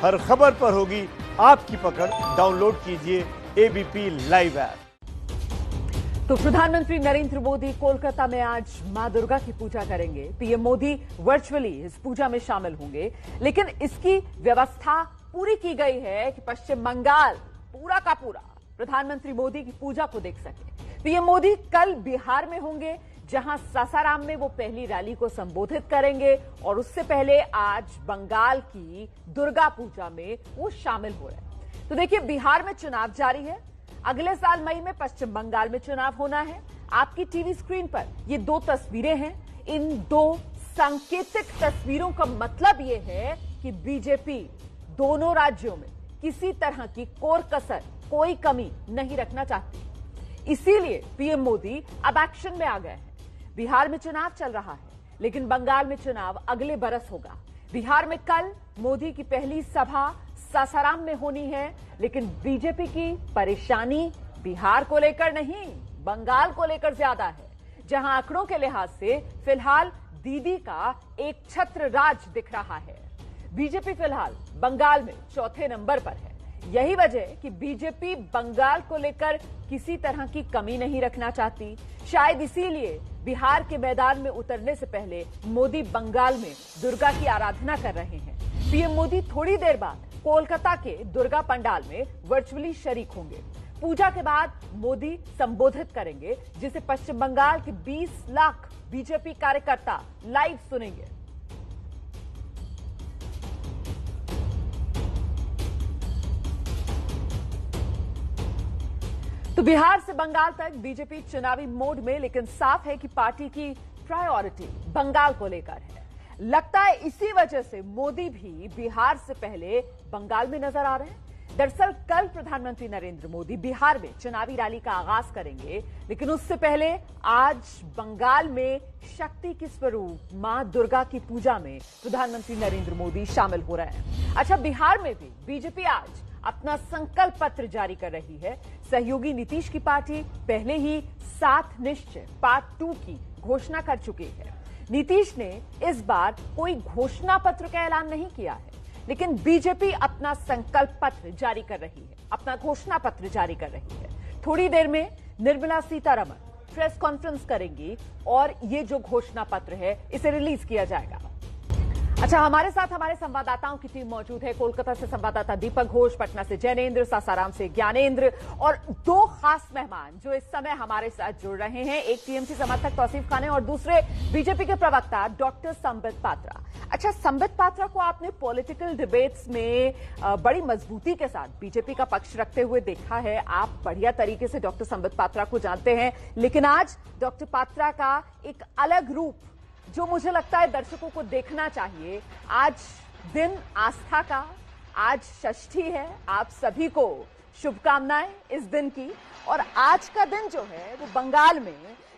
हर खबर पर होगी आपकी पकड़। डाउनलोड कीजिए एबीपी लाइव ऐप। तो प्रधानमंत्री नरेंद्र मोदी कोलकाता में आज मां दुर्गा की पूजा करेंगे। पीएम मोदी वर्चुअली इस पूजा में शामिल होंगे, लेकिन इसकी व्यवस्था पूरी की गई है कि पश्चिम बंगाल पूरा का पूरा प्रधानमंत्री मोदी की पूजा को देख सके। पीएम मोदी कल बिहार में होंगे, जहां सासाराम में वो पहली रैली को संबोधित करेंगे, और उससे पहले आज बंगाल की दुर्गा पूजा में वो शामिल हो रहे हैं। तो देखिए, बिहार में चुनाव जारी है। अगले साल मई में पश्चिम बंगाल में चुनाव होना है। आपकी टीवी स्क्रीन पर ये दो तस्वीरें हैं। इन दो सांकेतिक तस्वीरों का मतलब ये है कि बीजेपी दोनों राज्यों में किसी तरह की कोर कसर, कोई कमी नहीं रखना चाहती। इसीलिए पीएम मोदी अब एक्शन में आ गए हैं। बिहार में चुनाव चल रहा है, लेकिन बंगाल में चुनाव अगले बरस होगा। बिहार में कल मोदी की पहली सभा सासाराम में होनी है, लेकिन बीजेपी की परेशानी बिहार को लेकर नहीं, बंगाल को लेकर ज्यादा है, जहां आंकड़ों के लिहाज से फिलहाल दीदी का एक छत्र राज दिख रहा है। बीजेपी फिलहाल बंगाल में चौथे नंबर पर है। यही वजह कि बीजेपी बंगाल को लेकर किसी तरह की कमी नहीं रखना चाहती। शायद इसीलिए बिहार के मैदान में उतरने से पहले मोदी बंगाल में दुर्गा की आराधना कर रहे हैं। पीएम मोदी थोड़ी देर बाद कोलकाता के दुर्गा पंडाल में वर्चुअली शरीक होंगे। पूजा के बाद मोदी संबोधित करेंगे, जिसे पश्चिम बंगाल के 20 लाख बीजेपी कार्यकर्ता लाइव सुनेंगे। तो बिहार से बंगाल तक बीजेपी चुनावी मोड में, लेकिन साफ है कि पार्टी की प्रायोरिटी बंगाल को लेकर है। लगता है इसी वजह से मोदी भी बिहार से पहले बंगाल में नजर आ रहे हैं। दरअसल कल प्रधानमंत्री नरेंद्र मोदी बिहार में चुनावी रैली का आगाज करेंगे, लेकिन उससे पहले आज बंगाल में शक्ति की स्वरूप मां दुर्गा की पूजा में प्रधानमंत्री नरेंद्र मोदी शामिल हो रहे हैं। अच्छा, बिहार में भी बीजेपी आज अपना संकल्प पत्र जारी कर रही है। सहयोगी नीतीश की पार्टी पहले ही 7 निश्चय पार्ट 2 की घोषणा कर चुकी है। नीतीश ने इस बार कोई घोषणा पत्र का ऐलान नहीं किया है, लेकिन बीजेपी अपना संकल्प पत्र जारी कर रही है, अपना घोषणा पत्र जारी कर रही है। थोड़ी देर में निर्मला सीतारमण प्रेस कॉन्फ्रेंस करेंगी और ये जो घोषणा पत्र है इसे रिलीज किया जाएगा। अच्छा, हमारे साथ हमारे संवाददाताओं की टीम मौजूद है। कोलकाता से संवाददाता दीपक घोष, पटना से जैनेन्द्र, सासाराम से ज्ञानेन्द्र, और 2 खास मेहमान जो इस समय हमारे साथ जुड़ रहे हैं। एक टीएमसी समर्थक तौसीफ खान है और दूसरे बीजेपी के प्रवक्ता डॉक्टर संबित पात्रा। अच्छा, संबित पात्रा को आपने पॉलिटिकल डिबेट्स में बड़ी मजबूती के साथ बीजेपी का पक्ष रखते हुए देखा है। आप बढ़िया तरीके से डॉक्टर संबित पात्रा को जानते हैं, लेकिन आज डॉक्टर पात्रा का एक अलग रूप जो मुझे लगता है दर्शकों को देखना चाहिए। आज दिन आस्था का, आज षष्ठी है। आप सभी को शुभकामनाएं इस दिन की। और आज का दिन जो है वो बंगाल में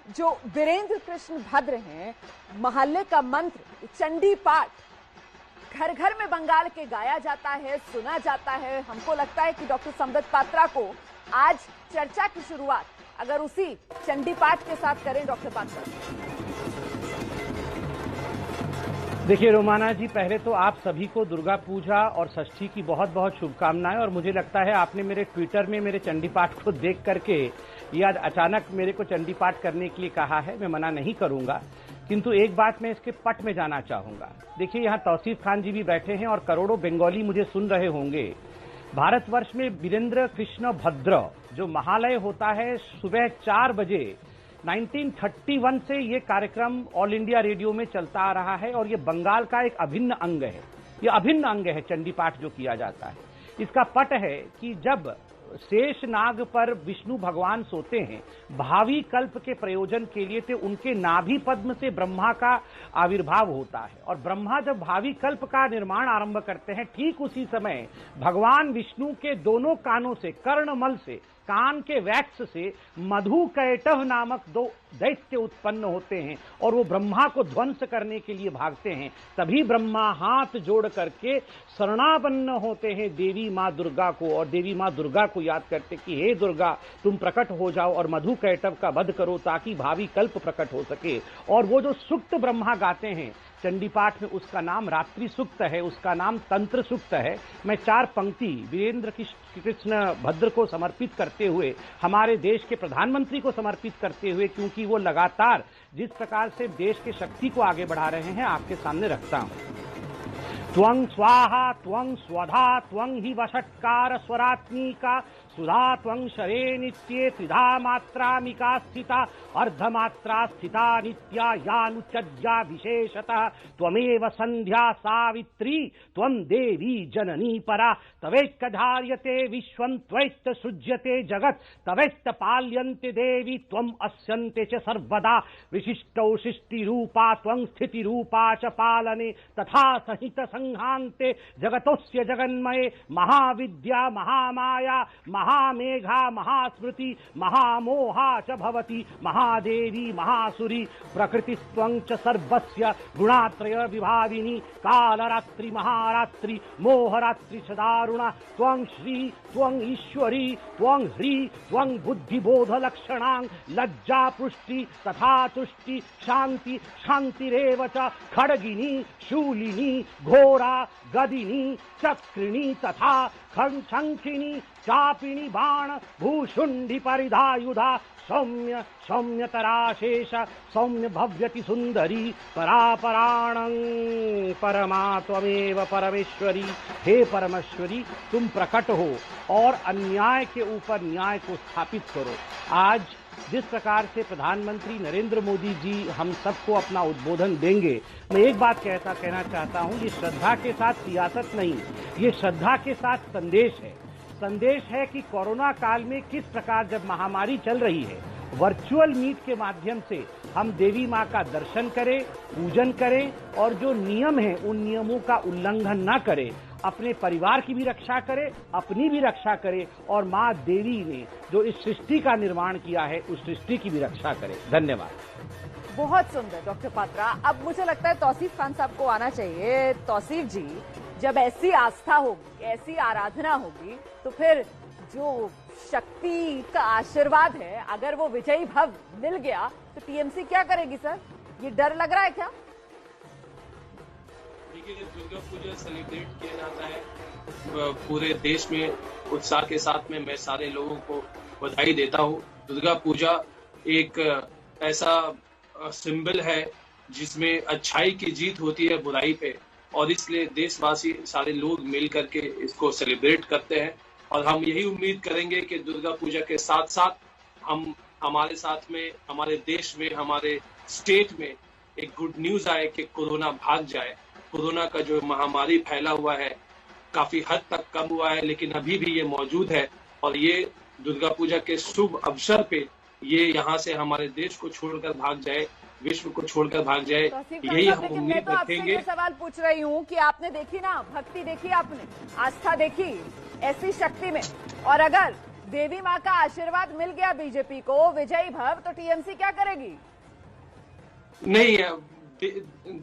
जो वीरेंद्र कृष्ण भद्र हैं, महल्ले का मंत्र चंडी पाठ घर घर में बंगाल के गाया जाता है, सुना जाता है। हमको लगता है कि डॉक्टर संबित पात्रा को आज चर्चा की शुरुआत अगर उसी चंडी पाठ के साथ करें डॉक्टर पात्रा। देखिए रोमाना जी, पहले तो आप सभी को दुर्गा पूजा और षष्ठी की बहुत बहुत शुभकामनाएं। और मुझे लगता है आपने मेरे ट्विटर में मेरे चंडी पाठ को देख करके ये आज अचानक मेरे को चंडी पाठ करने के लिए कहा है। मैं मना नहीं करूंगा, किंतु एक बात मैं इसके पट में जाना चाहूंगा। देखिए, यहाँ तौसीफ खान जी भी बैठे हैं और करोड़ों बंगाली मुझे सुन रहे होंगे। भारतवर्ष में वीरेंद्र कृष्ण भद्र जो महालय होता है सुबह 4 बजे 1931 से ये कार्यक्रम ऑल इंडिया रेडियो में चलता आ रहा है और ये बंगाल का एक अभिन्न अंग है। ये अभिन्न अंग है चंडी पाठ जो किया जाता है। इसका पट है कि जब शेष नाग पर विष्णु भगवान सोते हैं, भावी कल्प के प्रयोजन के लिए, तो उनके नाभि पद्म से ब्रह्मा का आविर्भाव होता है। और ब्रह्मा जब भावी कल्प का निर्माण आरंभ करते हैं, ठीक उसी समय भगवान विष्णु के दोनों कानों से, कर्णमल से, कान के वैक्स से मधु कैटव नामक 2 दैत्य उत्पन्न होते हैं और वो ब्रह्मा को ध्वंस करने के लिए भागते हैं। तभी ब्रह्मा हाथ जोड़ करके शरणापन्न होते हैं देवी मां दुर्गा को, और देवी मां दुर्गा को याद करते कि हे दुर्गा, तुम प्रकट हो जाओ और मधु कैटव का वध करो ताकि भावी कल्प प्रकट हो सके। और वो जो सूक्त ब्रह्मा गाते हैं चंडी पाठ में उसका नाम रात्रि सूक्त है, उसका नाम तंत्र सूक्त है। मैं 4 पंक्ति वीरेंद्र कृष्ण भद्र को समर्पित करते हुए, हमारे देश के प्रधानमंत्री को समर्पित करते हुए, क्योंकि वो लगातार जिस प्रकार से देश के शक्ति को आगे बढ़ा रहे हैं, आपके सामने रखता हूं। त्वं स्वाहा त्वं स्वधा त्वं हि वषट्कार स्वरात्मिका सुधा त्वं शरे नित्ये त्रिधा मात्रामिका स्थिता अर्धमात्रा स्थिता नित्या यानुचज्या विशेषतः त्वमेव संध्या सावित्री त्वं देवी जननी परा तवेत्त धार्यते विश्वं त्वैत्त सृज्यते जगत् तवेत्त पाल्यन्ते देवी त्वं अस्यन्ते च सर्वदा विशिष्टौ सृष्टिरूपा त्वं स्थितिरूपा च पालने तथा सहित संहान्ते जगतोस्य जगन्मये महाविद्या महामाया महामेघा महास्मृति महामोहा च भवति महादेवी महासुरी प्रकृतिस्त्वं च सर्वस्य गुणात्रय विभाविनी कालरात्रि महारात्रि मोहरात्रि च दारुणा त्वं श्री त्वं ईश्वरी त्वं ह्री त्वं बुद्धिबोध लक्षणां लज्जा पुष्टि तथा तुष्टि शांति शांतिरेव च खड्गिनी शूलिनी घोरा गदिनी चक्रिणी तथा शंखिनी चापिनी बाण भूषुंडी परिधायुधा सौम्य सौम्यतराशेष सौम्य भव्यति सुंदरी परापराणं परमा त्वमेव परमेश्वरी। हे परमेश्वरी, तुम प्रकट हो और अन्याय के ऊपर न्याय को स्थापित करो। आज जिस प्रकार से प्रधानमंत्री नरेंद्र मोदी जी हम सबको अपना उद्बोधन देंगे, मैं एक बात कहना चाहता हूं, ये श्रद्धा के साथ सियासत नहीं, ये श्रद्धा के साथ संदेश है। संदेश है कि कोरोना काल में किस प्रकार जब महामारी चल रही है, वर्चुअल मीट के माध्यम से हम देवी मां का दर्शन करें, पूजन करें और जो नियम है उन नियमों का उल्लंघन न करें, अपने परिवार की भी रक्षा करें, अपनी भी रक्षा करें और मां देवी ने जो इस सृष्टि का निर्माण किया है उस सृष्टि की भी रक्षा करें। धन्यवाद। बहुत सुंदर डॉक्टर पात्रा। अब मुझे लगता है तौसीफ खान साहब को आना चाहिए। तौसीफ जी, जब ऐसी आस्था होगी, ऐसी आराधना होगी, तो फिर जो शक्ति का आशीर्वाद है, अगर वो विजयी भव मिल गया तो टीएमसी क्या करेगी सर? ये डर लग रहा है क्या? देखिए, दुर्गा पूजा सेलिब्रेट किया जाता है पूरे देश में उत्साह के साथ में। मैं सारे लोगों को बधाई देता हूँ। दुर्गा पूजा एक ऐसा सिंबल है जिसमें अच्छाई की जीत होती है बुराई पे, और इसलिए देशवासी सारे लोग मिल करके इसको सेलिब्रेट करते हैं। और हम यही उम्मीद करेंगे कि दुर्गा पूजा के साथ साथ हमारे साथ में, हमारे देश में, हमारे स्टेट में एक गुड न्यूज आए कि कोरोना भाग जाए। कोरोना का जो महामारी फैला हुआ है काफी हद तक कम हुआ है, लेकिन अभी भी ये मौजूद है। और ये दुर्गा पूजा के शुभ अवसर पे ये यहाँ से हमारे देश को छोड़कर भाग जाए, विश्व को छोड़कर भाग जाए, यही हम उम्मीद रखेंगे। मैं सवाल पूछ रही हूँ कि आपने देखी ना, भक्ति देखी, आपने आस्था देखी ऐसी शक्ति में, और अगर देवी माँ का आशीर्वाद मिल गया बीजेपी को विजयी भव, तो टीएमसी क्या करेगी? नहीं,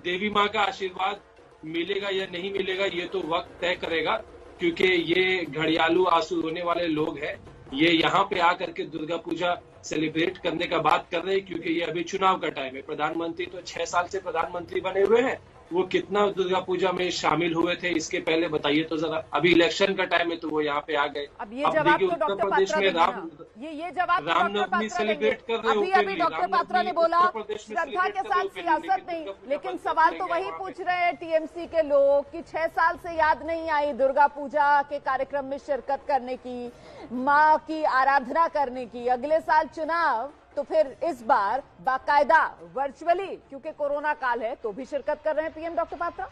देवी माँ का आशीर्वाद मिलेगा या नहीं मिलेगा ये तो वक्त तय करेगा, क्योंकि ये घड़ियालू आंसू रोने वाले लोग हैं। ये यहाँ पे आकर के दुर्गा पूजा सेलिब्रेट करने का बात कर रहे हैं, क्योंकि ये अभी चुनाव का टाइम है। प्रधानमंत्री तो 6 साल से प्रधानमंत्री बने हुए हैं, वो कितना दुर्गा पूजा में शामिल हुए थे इसके पहले बताइए तो जरा। अभी इलेक्शन का टाइम है तो वो यहाँ पे आ गए। अब ये जवाब तो उत्तर प्रदेश में ये जवाब रामनवमी सेलिब्रेट कर रहे हो। अभी डॉक्टर पात्रा ने बोला श्रद्धा के साथ सियासत नहीं, लेकिन सवाल तो वही पूछ रहे हैं टीएमसी के लोग कि 6 साल से याद नहीं आई दुर्गा पूजा के कार्यक्रम में शिरकत करने की, माँ की आराधना करने की। अगले साल चुनाव, तो फिर इस बार बाकायदा वर्चुअली, क्योंकि कोरोना काल है, तो भी शिरकत कर रहे हैं पीएम डॉक्टर पात्रा।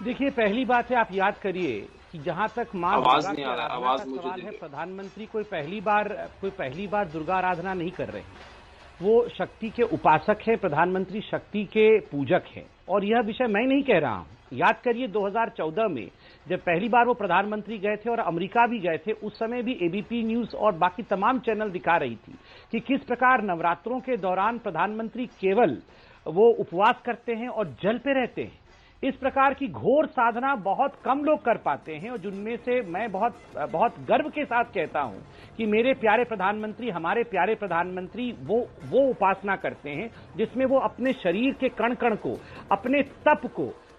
देखिए, पहली बात है, आप याद करिए कि जहां तक मां आवाज नहीं आ रहा, आवाज मुझे सवाल है, प्रधानमंत्री कोई पहली बार दुर्गा आराधना नहीं कर रहे हैं। वो शक्ति के उपासक हैं, प्रधानमंत्री शक्ति के पूजक हैं। और यह विषय मैं नहीं कह रहा हूं। याद करिए 2014 में जब पहली बार वो प्रधानमंत्री गए थे और अमेरिका भी गए थे, उस समय भी एबीपी न्यूज और बाकी तमाम चैनल दिखा रही थी कि किस प्रकार नवरात्रों के दौरान प्रधानमंत्री केवल वो उपवास करते हैं और जल पे रहते हैं। इस प्रकार की घोर साधना बहुत कम लोग कर पाते हैं, और जिनमें से मैं बहुत गर्व के साथ कहता हूं कि मेरे प्यारे प्रधानमंत्री, हमारे प्यारे प्रधानमंत्री वो उपासना करते हैं जिसमें वो अपने शरीर के कण कण को, अपने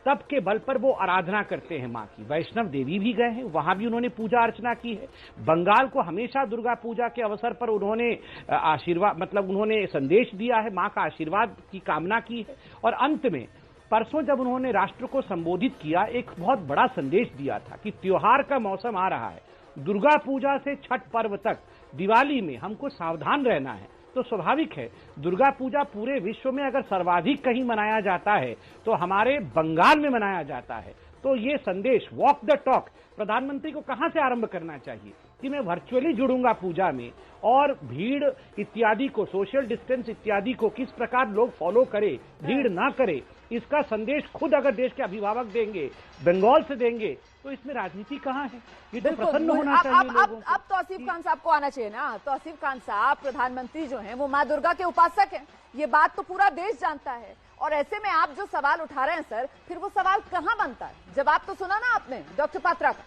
तप के बल पर वो आराधना करते हैं मां की। वैष्णव देवी भी गए हैं, वहां भी उन्होंने पूजा अर्चना की है। बंगाल को हमेशा दुर्गा पूजा के अवसर पर उन्होंने आशीर्वाद, मतलब उन्होंने संदेश दिया है, मां का आशीर्वाद की कामना की है। और अंत में परसों जब उन्होंने राष्ट्र को संबोधित किया, एक बहुत बड़ा संदेश दिया था कि त्योहार का मौसम आ रहा है, दुर्गा पूजा से छठ पर्व तक, दिवाली में हमको सावधान रहना है। तो स्वाभाविक है, दुर्गा पूजा पूरे विश्व में अगर सर्वाधिक कहीं मनाया जाता है तो हमारे बंगाल में मनाया जाता है। तो ये संदेश, वॉक द टॉक, प्रधानमंत्री को कहां से आरंभ करना चाहिए कि मैं वर्चुअली जुड़ूंगा पूजा में, और भीड़ इत्यादि को, सोशल डिस्टेंस इत्यादि को किस प्रकार लोग फॉलो करें, भीड़ ना करे, इसका संदेश खुद अगर देश के अभिभावक देंगे, बंगाल से देंगे, तो इसमें राजनीति कहां है? ये तो प्रसन्न होना चाहिए लोगों को। अब तौसीफ खान साहब को आना चाहिए ना। तौसीफ खान साहब, प्रधानमंत्री जो हैं वो मां दुर्गा के उपासक हैं, ये बात तो पूरा देश जानता है। और ऐसे में आप जो सवाल उठा रहे हैं सर, फिर वो सवाल कहां बनता है? जवाब तो सुना ना आपने डॉक्टर पात्रा का।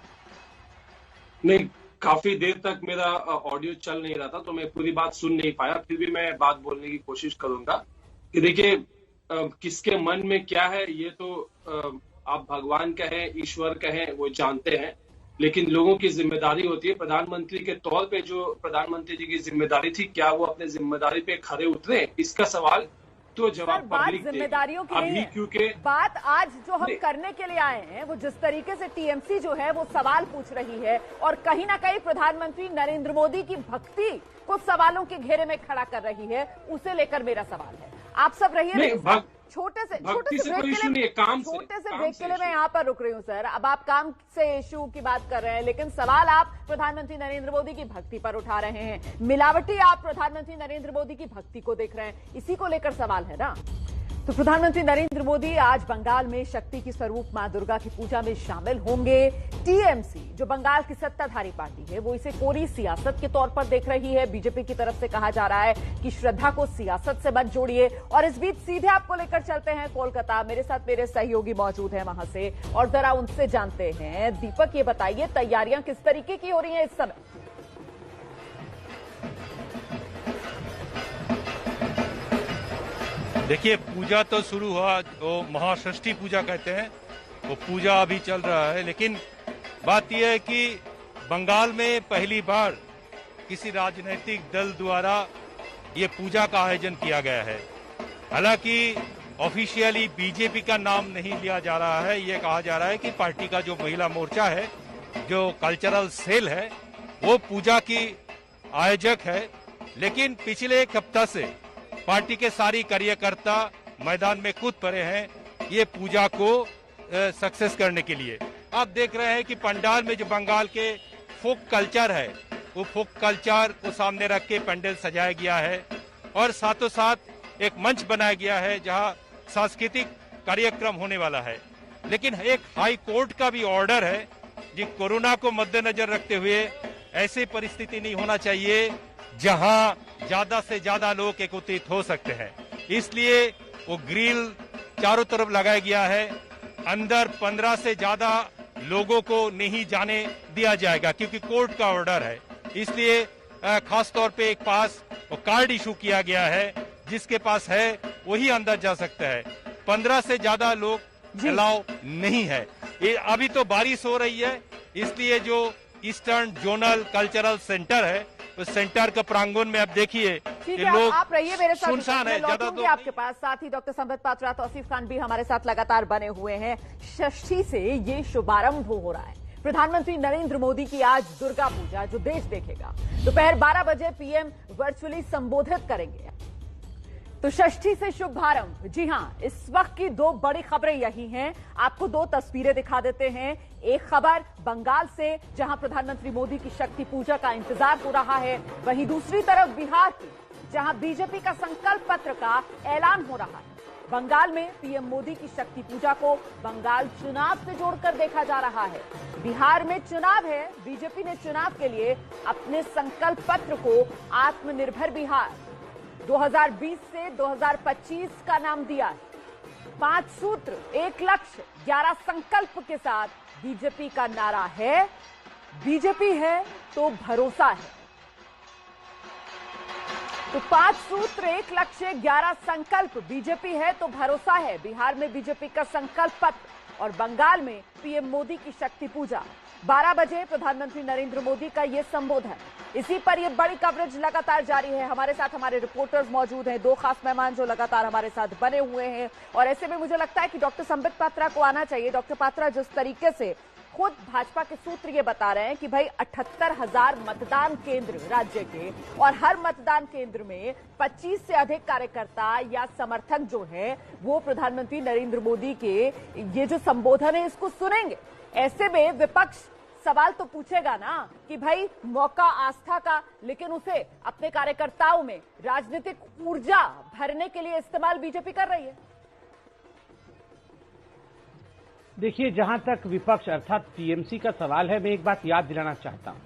नहीं, काफी देर तक मेरा ऑडियो चल नहीं रहा था तो मैं पूरी बात सुन नहीं पाया, फिर भी मैं बात बोलने की कोशिश करूंगा कि देखिए किसके मन में क्या है ये तो आप भगवान कहें, ईश्वर कहें, वो जानते हैं, लेकिन लोगों की जिम्मेदारी होती है। प्रधानमंत्री के तौर पे जो प्रधानमंत्री जी की जिम्मेदारी थी, क्या वो अपने जिम्मेदारी पे खरे उतरे, इसका सवाल तो जवाब पब्लिक देगी। जिम्मेदारियों की नहीं है, क्योंकि बात आज जो हम करने के लिए आए हैं, वो जिस तरीके से टीएमसी जो है वो सवाल पूछ रही है, और कहीं ना कहीं प्रधानमंत्री नरेंद्र मोदी की भक्ति को सवालों के घेरे में खड़ा कर रही है, उसे लेकर मेरा सवाल है। आप सब रहिए, छोटे से ब्रेक के लिए मैं यहाँ पर रुक रही हूँ सर। अब आप काम से इशू की बात कर रहे हैं, लेकिन सवाल आप प्रधानमंत्री नरेंद्र मोदी की भक्ति पर उठा रहे हैं। मिलावटी आप प्रधानमंत्री नरेंद्र मोदी की भक्ति को देख रहे हैं, इसी को लेकर सवाल है ना। तो प्रधानमंत्री नरेंद्र मोदी आज बंगाल में शक्ति की स्वरूप मां दुर्गा की पूजा में शामिल होंगे। टीएमसी जो बंगाल की सत्ताधारी पार्टी है, वो इसे कोरी सियासत के तौर पर देख रही है। बीजेपी की तरफ से कहा जा रहा है कि श्रद्धा को सियासत से मत जोड़िए। और इस बीच सीधे आपको लेकर चलते हैं कोलकाता। मेरे साथ मेरे सहयोगी मौजूद हैं वहां से, और जरा उनसे जानते हैं। दीपक, ये बताइए तैयारियां किस तरीके की हो रही हैं इस समय? देखिए, पूजा तो शुरू हुआ, वो महाषष्ठी पूजा कहते हैं, वो पूजा अभी चल रहा है। लेकिन बात यह है कि बंगाल में पहली बार किसी राजनीतिक दल द्वारा ये पूजा का आयोजन किया गया है। हालांकि ऑफिशियली बीजेपी का नाम नहीं लिया जा रहा है, ये कहा जा रहा है कि पार्टी का जो महिला मोर्चा है, जो कल्चरल सेल है, वो पूजा की आयोजक है। लेकिन पिछले एक हफ्ता से पार्टी के सारी कार्यकर्ता मैदान में कूद पड़े हैं ये पूजा को सक्सेस करने के लिए। आप देख रहे हैं कि पंडाल में जो बंगाल के फोक कल्चर है, वो फोक कल्चर को सामने रख के पंडाल सजाया गया है, और साथों साथ एक मंच बनाया गया है जहां सांस्कृतिक कार्यक्रम होने वाला है। लेकिन एक हाई कोर्ट का भी ऑर्डर है कि कोरोना को मद्देनजर रखते हुए ऐसी परिस्थिति नहीं होना चाहिए जहां ज्यादा से ज्यादा लोग एकत्रित हो सकते हैं। इसलिए वो ग्रिल चारों तरफ लगाया गया है। अंदर 15 से ज्यादा लोगों को नहीं जाने दिया जाएगा क्योंकि कोर्ट का ऑर्डर है। इसलिए खास तौर पे एक पास वो कार्ड इशू किया गया है, जिसके पास है वही अंदर जा सकता है। 15 से ज्यादा लोग अलाउ नहीं है। ये अभी तो बारिश हो रही है, इसलिए जो ईस्टर्न जोनल कल्चरल सेंटर है, उस सेंटर के प्रांगण में आप देखिए लोग आप रहिए मेरे साथ, सुनसान है, ज्यादा तो आपके पास। साथ ही डॉक्टर संबित पात्रा, तौसीफ खान भी हमारे साथ लगातार बने हुए हैं। षष्ठी से ये शुभारंभ हो रहा है। प्रधानमंत्री नरेंद्र मोदी की आज दुर्गा पूजा, जो देश देखेगा। दोपहर 12 बजे पीएम वर्चुअली संबोधित करेंगे। तो षष्ठी से शुभारंभ, जी हां, इस वक्त की दो बड़ी खबरें यही हैं। आपको दो तस्वीरें दिखा देते हैं। एक खबर बंगाल से, जहां प्रधानमंत्री मोदी की शक्ति पूजा का इंतजार हो रहा है। वहीं दूसरी तरफ बिहार की, जहां बीजेपी का संकल्प पत्र का ऐलान हो रहा है। बंगाल में पीएम मोदी की शक्ति पूजा को बंगाल चुनाव से जोड़कर देखा जा रहा है। बिहार में चुनाव है, बीजेपी ने चुनाव के लिए अपने संकल्प पत्र को आत्मनिर्भर बिहार 2020 से 2025 का नाम दिया है। 5 सूत्र, 1 लक्ष्य, 11 संकल्प के साथ बीजेपी का नारा है। बीजेपी है तो भरोसा है। तो 5 सूत्र, 1 लक्ष्य, 11 संकल्प, बीजेपी है तो भरोसा है। बिहार में बीजेपी का संकल्प पत्र और बंगाल में पीएम मोदी की शक्ति पूजा। 12 बजे प्रधानमंत्री नरेंद्र मोदी का यह संबोधन। इसी पर यह बड़ी कवरेज लगातार जारी है। हमारे साथ हमारे रिपोर्टर्स मौजूद हैं, 2 खास मेहमान जो लगातार हमारे साथ बने हुए हैं। और ऐसे में मुझे लगता है कि डॉक्टर संबित पात्रा को आना चाहिए। डॉक्टर पात्रा, जिस तरीके से खुद भाजपा के सूत्र ये बता रहे हैं कि भाई 78,000 मतदान केंद्र राज्य के, और हर मतदान केंद्र में 25 से अधिक कार्यकर्ता या समर्थक जो है वो प्रधानमंत्री नरेंद्र मोदी के ये जो संबोधन है इसको सुनेंगे। ऐसे में विपक्ष सवाल तो पूछेगा ना कि भाई मौका आस्था का, लेकिन उसे अपने कार्यकर्ताओं में राजनीतिक ऊर्जा भरने के लिए इस्तेमाल बीजेपी कर रही है। देखिए, जहां तक विपक्ष अर्थात टीएमसी का सवाल है, मैं एक बात याद दिलाना चाहता हूं।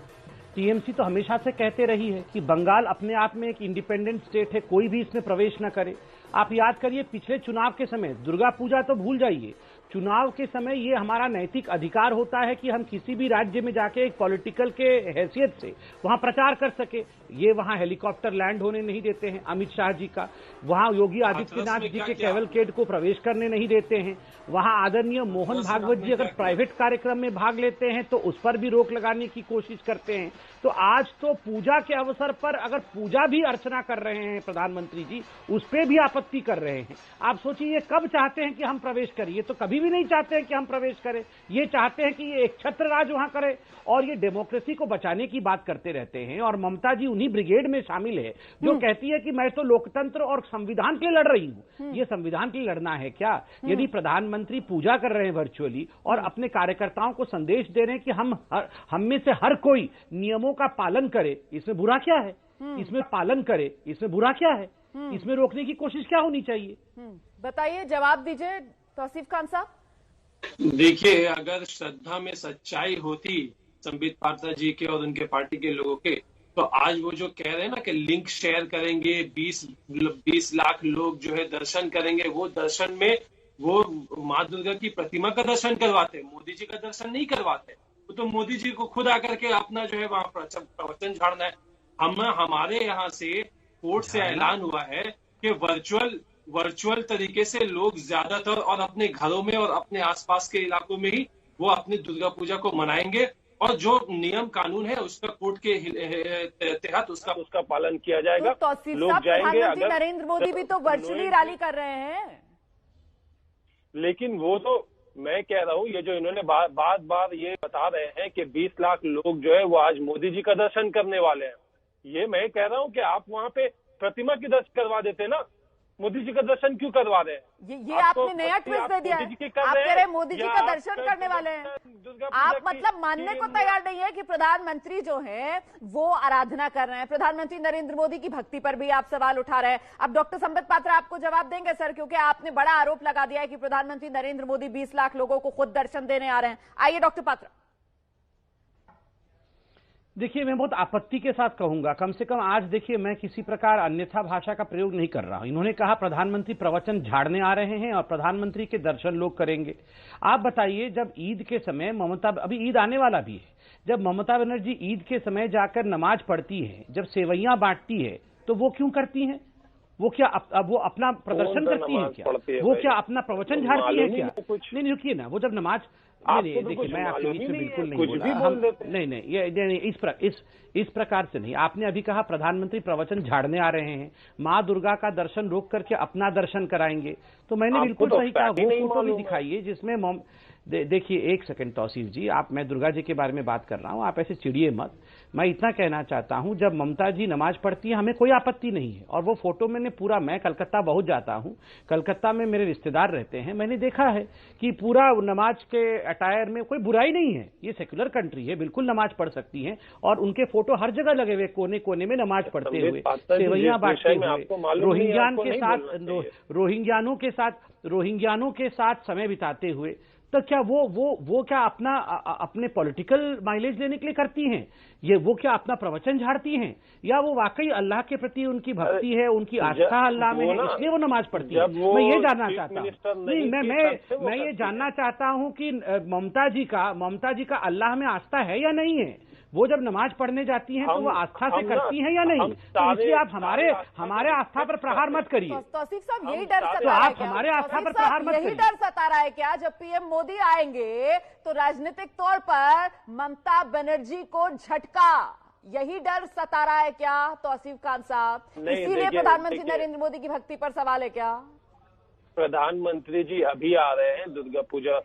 टीएमसी तो हमेशा से कहते रही है कि बंगाल अपने आप में एक इंडिपेंडेंट स्टेट है, कोई भी इसमें प्रवेश न करे। आप याद करिए, पिछले चुनाव के समय, दुर्गा पूजा तो भूल जाइए, चुनाव के समय ये हमारा नैतिक अधिकार होता है कि हम किसी भी राज्य में जाके एक पॉलिटिकल के हैसियत से वहां प्रचार कर सके। ये वहां हेलीकॉप्टर लैंड होने नहीं देते हैं अमित शाह जी का, वहां योगी आदित्यनाथ जी के कैवलकेड को प्रवेश करने नहीं देते हैं, वहां आदरणीय मोहन भागवत जी अगर प्राइवेट कार्यक्रम में भाग लेते हैं तो उस पर भी रोक लगाने की कोशिश करते हैं। तो आज तो पूजा के अवसर पर अगर पूजा भी अर्चना कर रहे हैं प्रधानमंत्री जी, उस पर भी आपत्ति कर रहे हैं। आप सोचिए, ये कब चाहते हैं कि हम प्रवेश करें? ये तो कभी भी नहीं चाहते हैं कि हम प्रवेश करें। ये चाहते हैं कि ये एक छत्र राज वहां करे, और ये डेमोक्रेसी को बचाने की बात करते रहते हैं। और ममता जी उन्हीं ब्रिगेड में शामिल है जो कहती है कि मैं तो लोकतंत्र और संविधान के लिए लड़ रही हूं। ये संविधान के लिए लड़ना है क्या? यदि प्रधानमंत्री पूजा कर रहे हैं वर्चुअली और अपने कार्यकर्ताओं को संदेश दे रहे हैं कि हम में से हर कोई नियमों का पालन करे, इसमें बुरा क्या है? इसमें पालन करे, इसमें बुरा क्या है? इसमें रोकने की कोशिश क्या होनी चाहिए? बताइए, जवाब दीजिए तौसीफ खान साहब। देखिए, अगर श्रद्धा में सच्चाई होती संबित पात्रा जी के और उनके पार्टी के लोगों के, तो आज वो जो कह रहे हैं ना कि लिंक शेयर करेंगे, 20 लाख लोग जो है दर्शन करेंगे, वो दर्शन में वो माँ दुर्गा की प्रतिमा का दर्शन करवाते, मोदी जी का दर्शन नहीं करवाते। तो मोदी जी को खुद आकर के अपना जो है वहां प्रवचन झाड़ना है। हमारे यहाँ से कोर्ट से ऐलान हुआ है कि वर्चुअल तरीके से लोग ज्यादातर और अपने घरों में और अपने आसपास के इलाकों में ही वो अपनी दुर्गा पूजा को मनाएंगे, और जो नियम कानून है उसका कोर्ट के तहत उसका पालन किया जाएगा। तो लोग जाएंगे। अगर नरेंद्र मोदी भी तो वर्चुअली रैली कर रहे हैं, लेकिन वो तो मैं कह रहा हूँ, ये जो इन्होंने बार ये बता रहे हैं कि 20 लाख लोग जो है वो आज मोदी जी का दर्शन करने वाले हैं। ये मैं कह रहा हूँ कि आप वहाँ पे प्रतिमा की दर्शन करवा देते ना, मोदी जी का दर्शन क्यों करवा रहे हैं? ये आपने नया ट्विस्ट दे दिया है। आप कह रहे हैं मोदी जी का दर्शन करने वाले हैं। आप मतलब मानने को तैयार नहीं है कि प्रधानमंत्री जो है वो आराधना कर रहे हैं। प्रधानमंत्री नरेंद्र मोदी की भक्ति पर भी आप सवाल उठा रहे हैं। अब डॉक्टर संबित पात्रा आपको जवाब देंगे सर, क्योंकि आपने बड़ा आरोप लगा दिया है कि प्रधानमंत्री नरेंद्र मोदी 20 लाख लोगों को खुद दर्शन देने आ रहे हैं। आइए डॉक्टर पात्रा। देखिए, मैं बहुत आपत्ति के साथ कहूंगा, कम से कम आज देखिए, मैं किसी प्रकार अन्यथा भाषा का प्रयोग नहीं कर रहा हूं। इन्होंने कहा प्रधानमंत्री प्रवचन झाड़ने आ रहे हैं और प्रधानमंत्री के दर्शन लोग करेंगे। आप बताइए, जब ईद के समय अभी ईद आने वाला भी है, जब ममता बनर्जी ईद के समय जाकर नमाज पढ़ती है, जब सेवैयां बांटती है, तो वो क्यों करती हैं? वो क्या वो अपना प्रदर्शन करती है क्या? वो क्या अपना प्रवचन झाड़ती है क्या? नहीं, रुकिए ना, वो जब नमाज, नहीं देखिए, मैं आपके बीच में बिल्कुल नहीं बोला, नहीं ये इस प्रकार से नहीं। आपने अभी कहा प्रधानमंत्री प्रवचन झाड़ने आ रहे हैं, माँ दुर्गा का दर्शन रोक करके अपना दर्शन कराएंगे, तो मैंने बिल्कुल सही कहा। वो फोटो भी दिखाइए जिसमें देखिए, एक सेकंड तौसीफ जी, मैं दुर्गा जी के बारे में बात कर रहा हूं, आप ऐसे चिड़िए मत। मैं इतना कहना चाहता हूं, जब ममता जी नमाज पढ़ती है हमें कोई आपत्ति नहीं है, और वो फोटो मैं कलकत्ता बहुत जाता हूं, कलकत्ता में मेरे रिश्तेदार रहते हैं, मैंने देखा है कि पूरा नमाज के अटायर में कोई बुराई नहीं है। ये सेक्युलर कंट्री है, बिल्कुल नमाज पढ़ सकती हैं, और उनके फोटो हर जगह लगे हुए, कोने कोने में नमाज पढ़ते हुए, सेवैयां बांटते हुए, रोहिंग्यानों के साथ समय बिताते हुए। तो क्या वो क्या अपने पॉलिटिकल माइलेज लेने के लिए करती हैं? वो क्या अपना प्रवचन झाड़ती हैं, या वो वाकई अल्लाह के प्रति उनकी भक्ति है, उनकी आस्था अल्लाह में है, इसलिए वो नमाज पढ़ती है? मैं ये जानना चाहता हूँ। नहीं, मैं ये जानना चाहता हूँ कि ममता जी का अल्लाह में आस्था है या नहीं है? वो जब नमाज पढ़ने जाती हैं तो वो आस्था से करती हैं या नहीं? तो इसलिए आप हमारे आस्था पर प्रहार मत करिए। तौसीफ साहब, यही डर सता रहा है क्या? हमारे आस्था पर प्रहार मत करिए। यही डर सता रहा है क्या जब पीएम मोदी आएंगे तो राजनीतिक तौर पर ममता बनर्जी को झटका? यही डर सता रहा है क्या तौसीफ खान साहब? इसीलिए प्रधानमंत्री नरेंद्र मोदी की भक्ति पर सवाल है क्या? प्रधानमंत्री जी अभी आ रहे हैं दुर्गा पूजा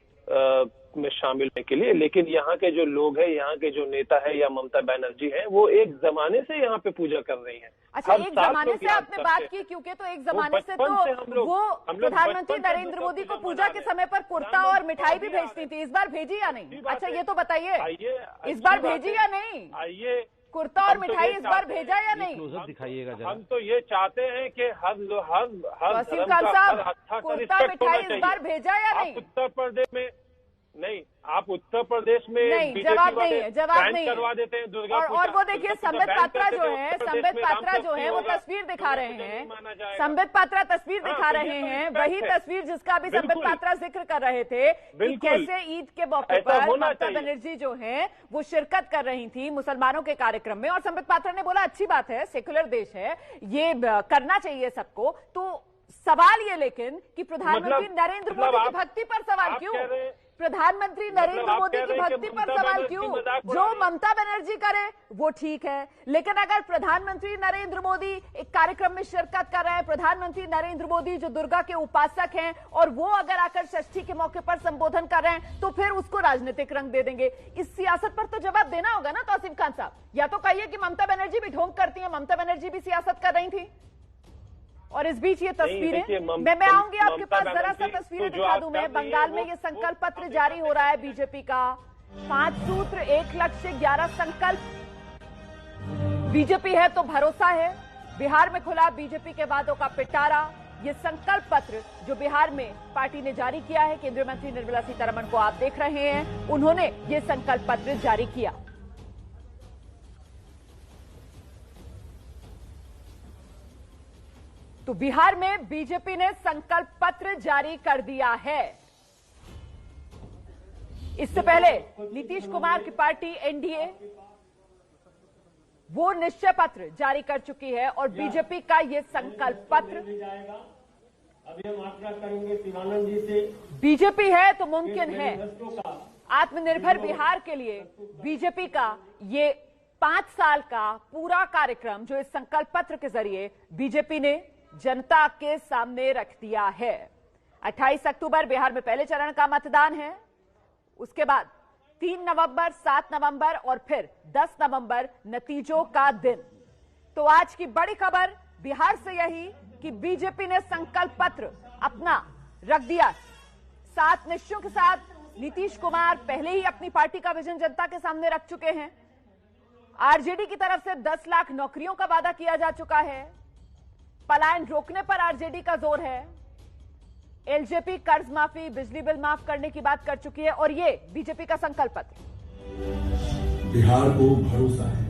में शामिल होने के लिए, लेकिन यहाँ के जो लोग हैं, यहाँ के जो नेता है या ममता बनर्जी हैं, वो एक जमाने से यहाँ पे पूजा कर रही हैं। अच्छा, एक जमाने से आपने बात की, क्योंकि तो एक जमाने से तो वो प्रधानमंत्री नरेंद्र मोदी को पूजा के समय पर कुर्ता और मिठाई भी भेजती थी। इस बार भेजी या नहीं? अच्छा, ये तो बताइए, इस बार भेजी या नहीं? आइए, कुर्ता और मिठाई इस बार भेजा या नहीं? दिखाइएगा। हम तो ये चाहते हैं कि हर वसीम खान साहब, कुर्ता मिठाई इस बार भेजा या नहीं? उत्तर प्रदेश में नहीं, आप उत्तर प्रदेश में नहीं, जवाब नहीं है, जवाब नहीं करवा देते हैं दुर्गा पूजा। और वो देखिए संबित पात्रा जो है वो तस्वीर दिखा रहे हैं, संबित पात्रा तस्वीर दिखा रहे हैं, वही तस्वीर जिसका भी संबित पात्रा जिक्र कर रहे थे कि कैसे ईद के मौके पर ममता बनर्जी जो है वो शिरकत कर रही थी मुसलमानों के कार्यक्रम में, और संबित पात्रा ने बोला अच्छी बात है, सेक्युलर देश है, ये करना चाहिए सबको। तो सवाल ये लेकिन कि प्रधानमंत्री नरेंद्र मोदी की भक्ति पर सवाल क्यों? प्रधानमंत्री नरेंद्र मोदी की भक्ति पर सवाल क्यों? जो ममता बनर्जी करे वो ठीक है, लेकिन अगर प्रधानमंत्री नरेंद्र मोदी एक कार्यक्रम में शिरकत कर रहे हैं, प्रधानमंत्री नरेंद्र मोदी जो दुर्गा के उपासक हैं, और वो अगर आकर षष्ठी के मौके पर संबोधन कर रहे हैं, तो फिर उसको राजनीतिक रंग दे देंगे। इस सियासत पर तो जवाब देना होगा ना तौसीफ खान साहब। या तो कहिए कि ममता बनर्जी भी ढोंग करती है, ममता बनर्जी भी सियासत कर रही थी, और इस बीच ये तस्वीरें, मैं आऊंगी आपके पास, जरा सा तस्वीरें दिखा दूं मैं। बंगाल में ये संकल्प पत्र जारी हो रहा है बीजेपी का, 5 सूत्र 1 लक्ष्य 11 संकल्प। बीजेपी है तो भरोसा है। बिहार में खुला बीजेपी के वादों का पिटारा। ये संकल्प पत्र जो बिहार में पार्टी ने जारी किया है, केंद्रीय मंत्री निर्मला सीतारमण को आप देख रहे हैं, उन्होंने ये संकल्प पत्र जारी किया। तो बिहार में बीजेपी ने संकल्प पत्र जारी कर दिया है। इससे पहले नीतीश कुमार की पार्टी एनडीए वो निश्चय पत्र जारी कर चुकी है, और बीजेपी का यह संकल्प पत्र, अभी हम आग्रह करेंगे शिवानंद जी से, बीजेपी है तो मुमकिन है। आत्मनिर्भर बिहार के लिए बीजेपी का ये 5 साल का पूरा कार्यक्रम जो इस संकल्प पत्र के जरिए बीजेपी ने जनता के सामने रख दिया है। 28 अक्टूबर बिहार में पहले चरण का मतदान है, उसके बाद 3 नवंबर, 7 नवंबर और फिर 10 नवंबर नतीजों का दिन। तो आज की बड़ी खबर बिहार से यही कि बीजेपी ने संकल्प पत्र अपना रख दिया 7 निश्चयों के साथ। नीतीश कुमार पहले ही अपनी पार्टी का विजन जनता के सामने रख चुके हैं। आरजेडी की तरफ से 10 लाख नौकरियों का वादा किया जा चुका है। पलायन रोकने पर आरजेडी का जोर है। एलजेपी कर्ज माफी, बिजली बिल माफ करने की बात कर चुकी है, और ये बीजेपी का संकल्प पत्र। बिहार को भरोसा है,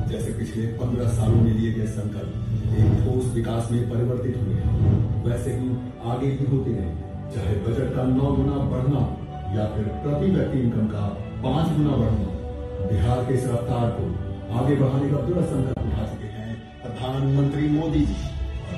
जैसे पिछले 15 सालों में लिए गए संकल्प एक ठोस विकास में परिवर्तित हुए हैं, वैसे ही आगे भी होते रहे। चाहे बजट का 9 गुना बढ़ना या फिर प्रति व्यक्ति इनकम का 5 गुना बढ़ना, बिहार के इस रफ्तार को आगे बढ़ाने का दृढ़ संकल्प उठा चुके हैं प्रधानमंत्री मोदी जी।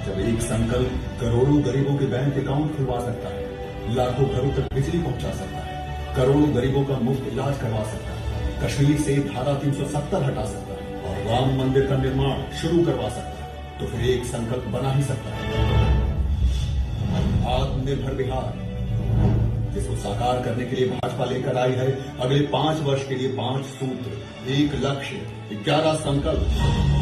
जब एक संकल्प करोड़ों गरीबों के बैंक अकाउंट खुलवा सकता है, लाखों घरों तक बिजली पहुंचा सकता है, करोड़ों गरीबों का मुफ्त इलाज करवा सकता है, कश्मीर से धारा 370 हटा सकता है और राम मंदिर का निर्माण शुरू करवा सकता है, तो फिर एक संकल्प बना ही सकता है, आत्मनिर्भर बिहार, जिसको साकार करने के लिए भाजपा लेकर आई है अगले 5 वर्ष के लिए 5 सूत्र, 1 लक्ष्य, 11 संकल्प।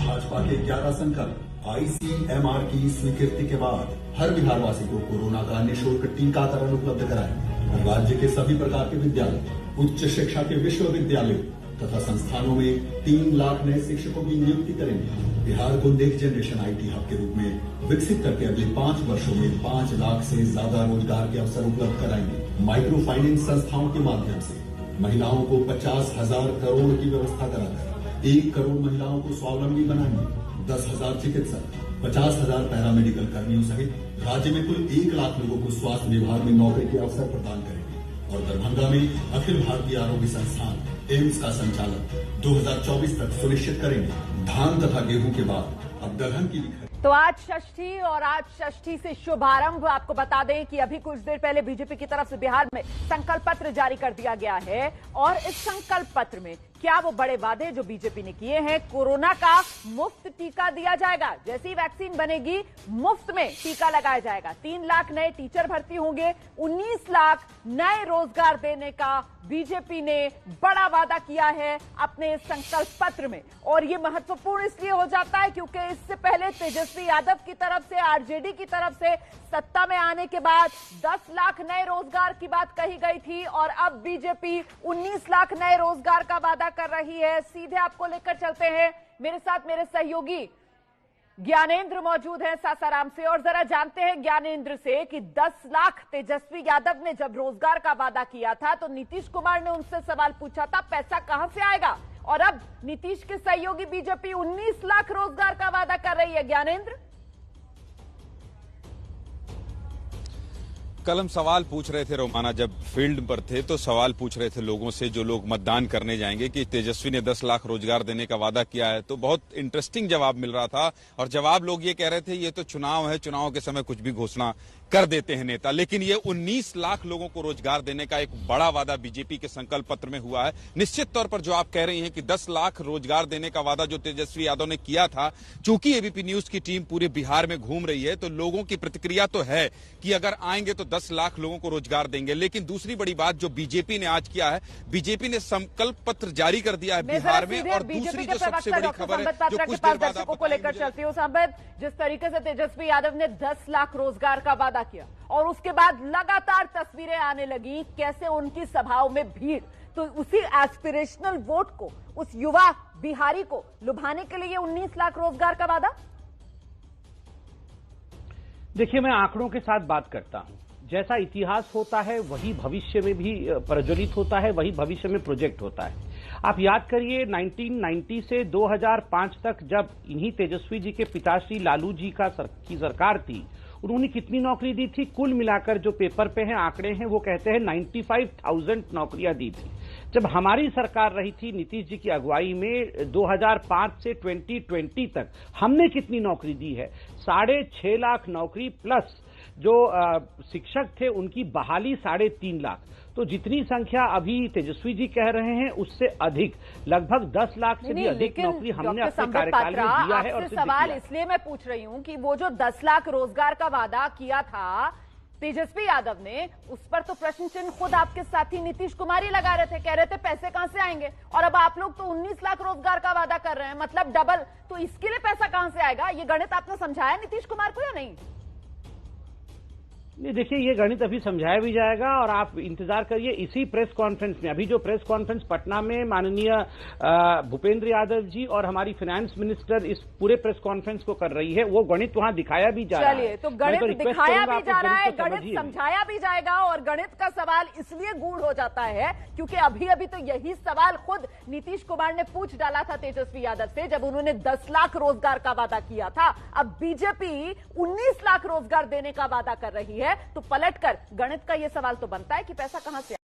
भाजपा के 11 संकल्प ICMR की स्वीकृति के बाद हर बिहारवासी को कोरोना का निःशुल्क टीकाकरण उपलब्ध कराएं। राज्य के सभी प्रकार के विद्यालय, उच्च शिक्षा के विश्वविद्यालयों तथा संस्थानों में 3 लाख नए शिक्षकों की नियुक्ति करेंगे। बिहार को नेक्स्ट जनरेशन IT हब के रूप में विकसित करके अगले 5 वर्षों में 5 लाख से ज्यादा रोजगार के अवसर उपलब्ध कराएंगे। माइक्रो फाइनेंस संस्थाओं के माध्यम से महिलाओं को 50,000 करोड़ की व्यवस्था कराकर 1 करोड़ महिलाओं को स्वावलंबी बनाएंगे। 10,000 चिकित्सक, 50,000 पैरामेडिकल कर्मियों सहित राज्य में कुल 1 लाख लोगों को स्वास्थ्य विभाग में नौकरी के अवसर प्रदान करेंगे और दरभंगा में अखिल भारतीय आरोग्य संस्थान एम्स का संचालन 2024 तक सुनिश्चित करेंगे। धान तथा गेहूं के बाद अब दलहन की भी खरीद। तो आज षष्ठी और आज षष्ठी से शुभारंभ। आपको बता दें कि अभी कुछ देर पहले बीजेपी की तरफ से बिहार में संकल्प पत्र जारी कर दिया गया है और इस संकल्प पत्र में क्या वो बड़े वादे जो बीजेपी ने किए हैं, कोरोना का मुफ्त टीका दिया जाएगा, जैसी वैक्सीन बनेगी मुफ्त में टीका लगाया जाएगा, 3 लाख नए टीचर भर्ती होंगे, 19 लाख नए रोजगार देने का बीजेपी ने बड़ा वादा किया है अपने संकल्प पत्र में। और ये महत्वपूर्ण इसलिए हो जाता है क्योंकि इससे पहले तेजस्वी यादव की तरफ से, आरजेडी की तरफ से सत्ता में आने के बाद 10 लाख नए रोजगार की बात कही गई थी और अब बीजेपी 19 लाख नए रोजगार का वादा कर रही है। सीधे आपको लेकर चलते हैं, मेरे साथ मेरे सहयोगी ज्ञानेंद्र मौजूद है सासाराम से और जरा जानते हैं ज्ञानेंद्र से कि 10 लाख तेजस्वी यादव ने जब रोजगार का वादा किया था तो नीतीश कुमार ने उनसे सवाल पूछा था पैसा कहां से आएगा, और अब नीतीश के सहयोगी बीजेपी 19 लाख रोजगार का वादा कर रही है। ज्ञानेंद्र, कल हम सवाल पूछ रहे थे रोमाना, जब फील्ड पर थे तो सवाल पूछ रहे थे लोगों से, जो लोग मतदान करने जाएंगे, कि तेजस्वी ने 10 लाख रोजगार देने का वादा किया है। तो बहुत इंटरेस्टिंग जवाब मिल रहा था और जवाब लोग ये कह रहे थे ये तो चुनाव है, चुनाव के समय कुछ भी घोषणा कर देते हैं नेता, लेकिन ये 19 लाख लोगों को रोजगार देने का एक बड़ा वादा बीजेपी के संकल्प पत्र में हुआ है। निश्चित तौर पर जो आप कह रही हैं कि 10 लाख रोजगार देने का वादा जो तेजस्वी यादव ने किया था, चूंकि एबीपी न्यूज की टीम पूरे बिहार में घूम रही है तो लोगों की प्रतिक्रिया तो है कि अगर आएंगे तो 10 लाख लोगों को रोजगार देंगे। लेकिन दूसरी बड़ी बात जो बीजेपी ने आज किया है, बीजेपी ने संकल्प पत्र जारी कर दिया है बिहार में। और दूसरी जो सबसे बड़ी खबर है जो कुछ देर बाद को लेकर चलती हूँ, संबित, जिस तरीके से तेजस्वी यादव ने 10 लाख रोजगार का वादा किया और उसके बाद लगातार तस्वीरें आने लगी कैसे उनकी सभाओं में भीड़, तो उसी एस्पिरेशनल वोट को, उस युवा बिहारी को लुभाने के लिए 19 लाख रोजगार का वादा। देखिए, मैं आंकड़ों के साथ बात करता हूं। जैसा इतिहास होता है वही भविष्य में भी प्रज्वलित होता है, वही भविष्य में प्रोजेक्ट होता है। आप याद करिए 1990 से 2005 तक जब इन्हीं तेजस्वी जी के पिताश्री लालू जी की सरकार थी, उन्होंने कितनी नौकरी दी थी? कुल मिलाकर जो पेपर पे हैं आंकड़े हैं वो कहते हैं 95,000 नौकरियां दी थी। जब हमारी सरकार रही थी नीतीश जी की अगुवाई में 2005 से 2020 तक हमने कितनी नौकरी दी है? 6.5 लाख नौकरी प्लस जो शिक्षक थे उनकी बहाली 3.5 लाख। तो जितनी संख्या अभी तेजस्वी जी कह रहे हैं उससे अधिक, लगभग 10 लाख से भी अधिक नौकरी हमने अपने कार्यकाल में दिया है। और सवाल इसलिए मैं पूछ रही हूं कि वो जो 10 लाख रोजगार का वादा किया था तेजस्वी यादव ने, उस पर तो प्रश्न चिन्ह खुद आपके साथी नीतीश कुमार ही लगा रहे थे, कह रहे थे पैसे कहां से आएंगे, और अब आप लोग तो 19 लाख रोजगार का वादा कर रहे हैं, मतलब डबल। तो इसके लिए पैसा कहां से आएगा? ये गणित आपने समझाया नीतीश कुमार को या नहीं? नहीं, देखिए, ये गणित अभी समझाया भी जाएगा और आप इंतजार करिए इसी प्रेस कॉन्फ्रेंस में। अभी जो प्रेस कॉन्फ्रेंस पटना में माननीय भूपेंद्र यादव जी और हमारी फाइनेंस मिनिस्टर इस पूरे प्रेस कॉन्फ्रेंस को कर रही है, वो गणित वहां दिखाया भी जा रहा है। चलिए, तो गणित दिखाया भी जा रहा है, गणित समझाया भी जाएगा, और गणित का सवाल इसलिए गूढ़ हो जाता है क्योंकि अभी अभी तो यही सवाल खुद नीतीश कुमार ने पूछ डाला था तेजस्वी यादव से जब उन्होंने 10 लाख रोजगार का वादा किया था। अब बीजेपी 19 लाख रोजगार देने का वादा कर रही है, तो पलटकर गणित का यह सवाल तो बनता है कि पैसा कहां से